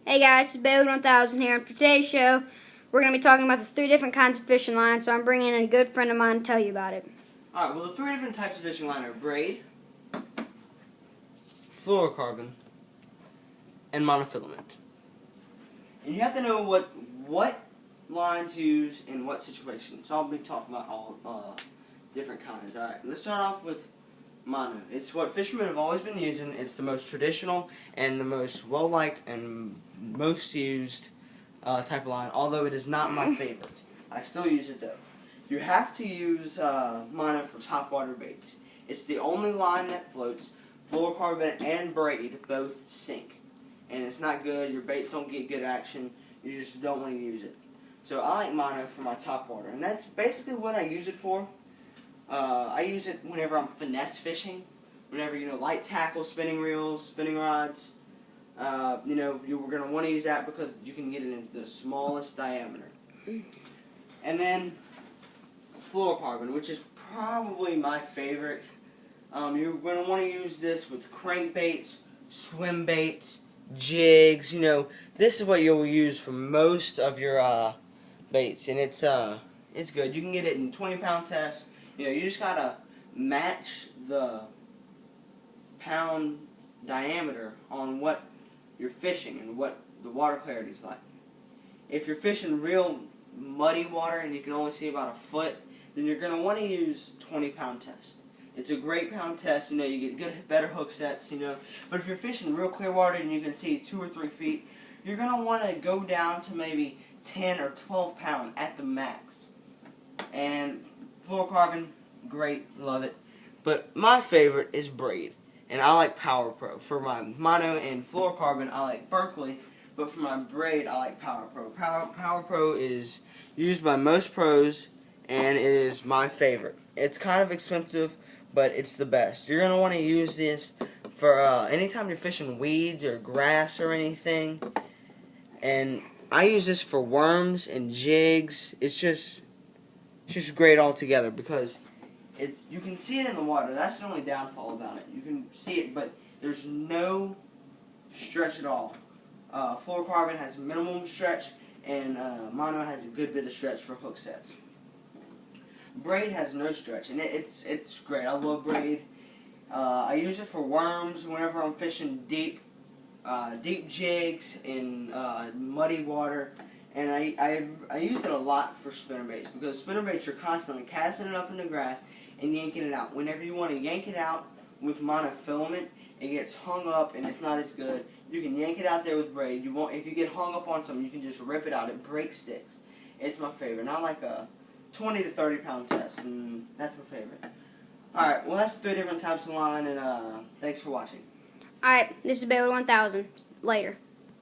Hey guys, it's Braid 1000 here, and for today's show, we're going to be talking about the 3 different kinds of fishing line, so I'm bringing in a good friend of mine to tell you about it. Alright, well the 3 different types of fishing line are braid, fluorocarbon, and monofilament. And you have to know what line to use in what situation. So I'll be talking about all different kinds. Alright, let's start off with mono. It's what fishermen have always been using. It's the most traditional and the most well-liked and most used type of line, although it is not my favorite. I still use it though. You have to use mono for topwater baits. It's the only line that floats. Fluorocarbon and braid both sink. And it's not good. Your baits don't get good action. You just don't want to use it. So I like mono for my topwater. And that's basically what I use it for. I use it whenever I'm finesse fishing. Whenever, light tackle, spinning reels, spinning rods. You're going to want to use that because you can get it in the smallest diameter. And then fluorocarbon, which is probably my favorite. You're going to want to use this with crankbaits, swim baits, jigs. This is what you'll use for most of your baits, and it's good. You can get it in 20-pound tests. You just gotta match the pound diameter on what you're fishing and what the water clarity is like. If you're fishing real muddy water and you can only see about a foot, then you're going to want to use 20-pound test. It's a great pound test, you get better hook sets, But if you're fishing real clear water and you can see 2 or 3 feet, you're going to want to go down to maybe 10 or 12 pound at the max. And fluorocarbon, great, love it. But my favorite is braid, and I like Power Pro. For my mono and fluorocarbon, I like Berkeley, but for my braid, I like Power Pro. Power Pro is used by most pros, and it is my favorite. It's kind of expensive, but it's the best. You're going to want to use this for anytime you're fishing weeds or grass or anything. And I use this for worms and jigs. It's just great altogether because you can see it in the water. That's the only downfall about it. You can see it, but there's no stretch at all. Fluorocarbon has minimum stretch, and mono has a good bit of stretch for hook sets. Braid has no stretch, and it's great. I love braid. I use it for worms whenever I'm fishing deep jigs in muddy water, and I use it a lot for spinnerbaits because spinnerbaits you're constantly casting it up in the grass and yanking it out. Whenever you want to yank it out with monofilament, it gets hung up and it's not as good. You can yank it out there with braid. If you get hung up on something, you can just rip it out. It breaks sticks. It's my favorite. And I like a 20 to 30 pound test, and that's my favorite. Alright, well that's 3 different types of line, and thanks for watching. Alright, this is Braid 1000. Later.